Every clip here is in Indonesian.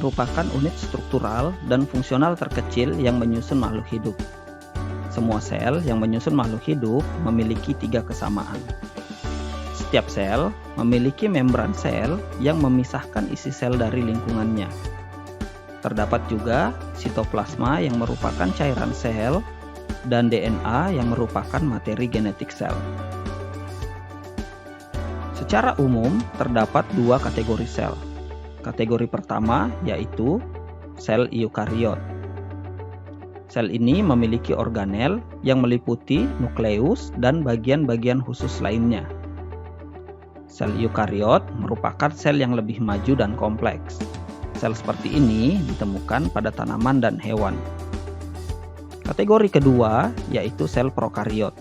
merupakan unit struktural dan fungsional terkecil yang menyusun makhluk hidup. Semua sel yang menyusun makhluk hidup memiliki 3 kesamaan. Setiap sel memiliki membran sel yang memisahkan isi sel dari lingkungannya. Terdapat juga sitoplasma yang merupakan cairan sel dan DNA yang merupakan materi genetik sel. Secara umum, terdapat 2 kategori sel. Kategori pertama yaitu sel eukariot. Sel ini memiliki organel yang meliputi nukleus dan bagian-bagian khusus lainnya. Sel eukariot merupakan sel yang lebih maju dan kompleks. Sel seperti ini ditemukan pada tanaman dan hewan. Kategori kedua yaitu sel prokariot.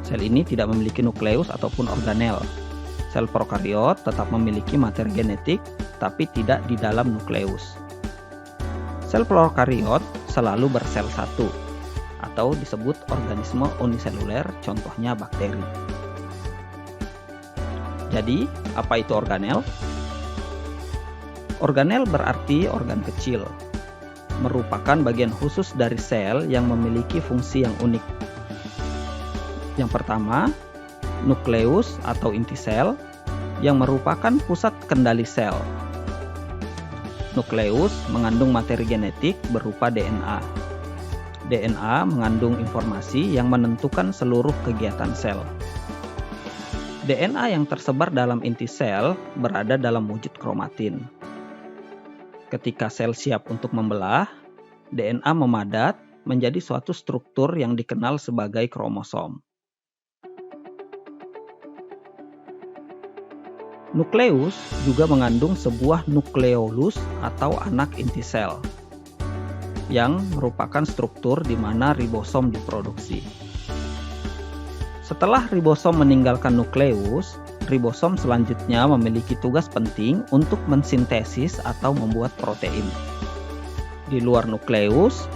Sel ini tidak memiliki nukleus ataupun organel. Sel prokariot tetap memiliki materi genetik, tapi tidak di dalam nukleus. Sel prokariot selalu bersel satu, atau disebut organisme uniseluler, contohnya bakteri. Jadi, apa itu organel? Organel berarti organ kecil, merupakan bagian khusus dari sel yang memiliki fungsi yang unik. Yang pertama, nukleus atau inti sel yang merupakan pusat kendali sel. Nukleus mengandung materi genetik berupa DNA. DNA mengandung informasi yang menentukan seluruh kegiatan sel. DNA yang tersebar dalam inti sel berada dalam wujud kromatin. Ketika sel siap untuk membelah, DNA memadat menjadi suatu struktur yang dikenal sebagai kromosom. Nukleus juga mengandung sebuah nukleolus atau anak inti sel, yang merupakan struktur di mana ribosom diproduksi. Setelah ribosom meninggalkan nukleus, ribosom selanjutnya memiliki tugas penting untuk mensintesis atau membuat protein. Di luar nukleus,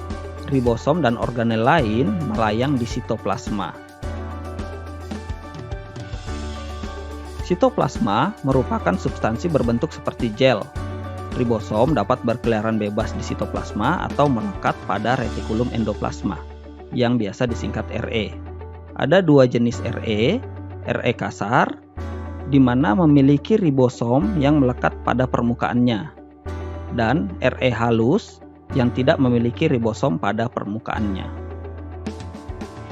ribosom dan organel lain melayang di sitoplasma. Sitoplasma merupakan substansi berbentuk seperti gel. Ribosom dapat berkeliaran bebas di sitoplasma atau melekat pada retikulum endoplasma, yang biasa disingkat Re. Ada 2 jenis Re kasar, di mana memiliki ribosom yang melekat pada permukaannya, dan Re halus yang tidak memiliki ribosom pada permukaannya.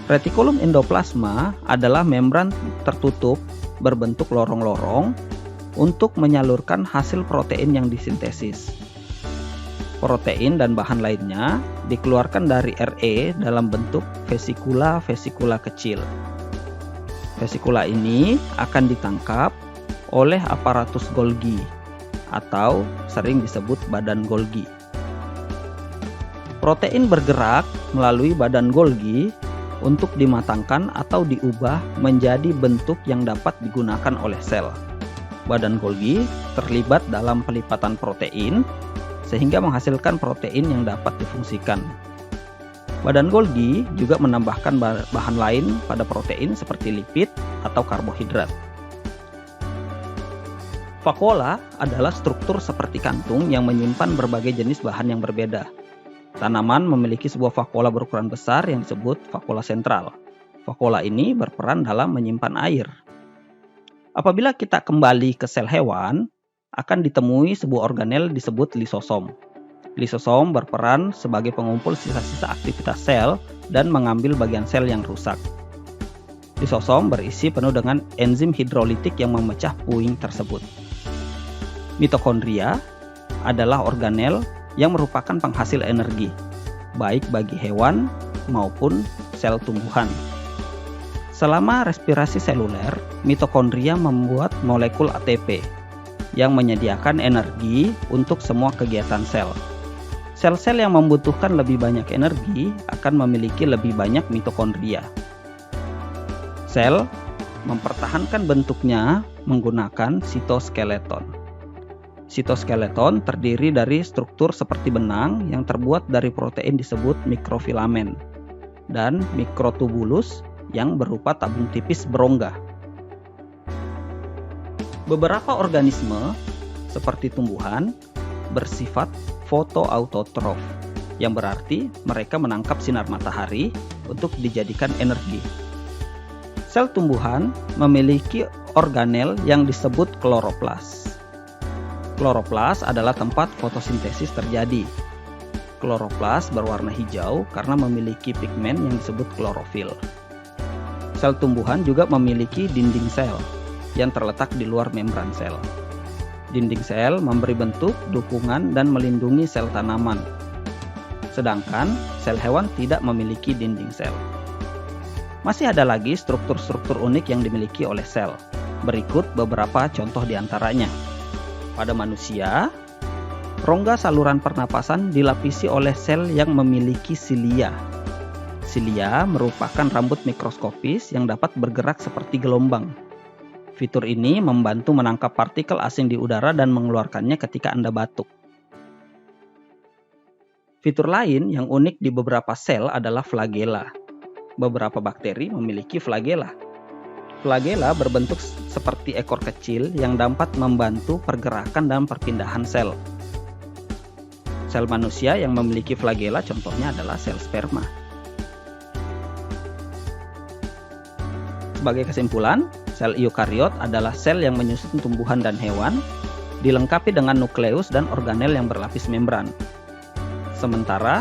Retikulum endoplasma adalah membran tertutup berbentuk lorong-lorong untuk menyalurkan hasil protein yang disintesis. Protein dan bahan lainnya dikeluarkan dari Re dalam bentuk vesikula-vesikula kecil. Vesikula ini akan ditangkap oleh aparatus Golgi atau sering disebut badan Golgi. Protein bergerak melalui badan Golgi untuk dimatangkan atau diubah menjadi bentuk yang dapat digunakan oleh sel. Badan Golgi terlibat dalam pelipatan protein sehingga menghasilkan protein yang dapat difungsikan. Badan Golgi juga menambahkan bahan lain pada protein seperti lipid atau karbohidrat. Vakuola adalah struktur seperti kantung yang menyimpan berbagai jenis bahan yang berbeda. Tanaman memiliki sebuah vakuola berukuran besar yang disebut vakuola sentral. Vakuola ini berperan dalam menyimpan air. Apabila kita kembali ke sel hewan, akan ditemui sebuah organel disebut lisosom. Lisosom berperan sebagai pengumpul sisa-sisa aktivitas sel dan mengambil bagian sel yang rusak. Lisosom berisi penuh dengan enzim hidrolitik yang memecah puing tersebut. Mitokondria adalah organel yang merupakan penghasil energi, baik bagi hewan maupun sel tumbuhan. Selama respirasi seluler, mitokondria membuat molekul ATP yang menyediakan energi untuk semua kegiatan sel. Sel-sel yang membutuhkan lebih banyak energi akan memiliki lebih banyak mitokondria. Sel mempertahankan bentuknya menggunakan sitoskeleton. Sitoskeleton terdiri dari struktur seperti benang yang terbuat dari protein disebut mikrofilamen dan mikrotubulus yang berupa tabung tipis berongga. Beberapa organisme seperti tumbuhan bersifat fotoautotrof, yang berarti mereka menangkap sinar matahari untuk dijadikan energi. Sel tumbuhan memiliki organel yang disebut kloroplas. Kloroplas adalah tempat fotosintesis terjadi. Kloroplas berwarna hijau karena memiliki pigmen yang disebut klorofil. Sel tumbuhan juga memiliki dinding sel yang terletak di luar membran sel. Dinding sel memberi bentuk, dukungan, dan melindungi sel tanaman. Sedangkan sel hewan tidak memiliki dinding sel. Masih ada lagi struktur-struktur unik yang dimiliki oleh sel. Berikut beberapa contoh diantaranya. Pada manusia, rongga saluran pernapasan dilapisi oleh sel yang memiliki silia. Silia merupakan rambut mikroskopis yang dapat bergerak seperti gelombang. Fitur ini membantu menangkap partikel asing di udara dan mengeluarkannya ketika Anda batuk. Fitur lain yang unik di beberapa sel adalah flagela. Beberapa bakteri memiliki flagela. Flagela berbentuk seperti ekor kecil yang dapat membantu pergerakan dan perpindahan sel. Sel manusia yang memiliki flagela contohnya adalah sel sperma. Sebagai kesimpulan, sel eukariot adalah sel yang menyusun tumbuhan dan hewan, dilengkapi dengan nukleus dan organel yang berlapis membran. Sementara,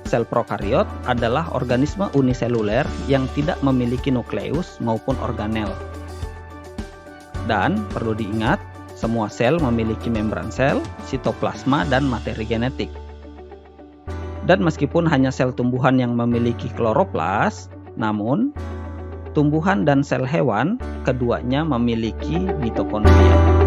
sel prokariot adalah organisme uniseluler yang tidak memiliki nukleus maupun organel. Dan perlu diingat, semua sel memiliki membran sel, sitoplasma, dan materi genetik. Dan meskipun hanya sel tumbuhan yang memiliki kloroplas, namun tumbuhan dan sel hewan keduanya memiliki mitokondria.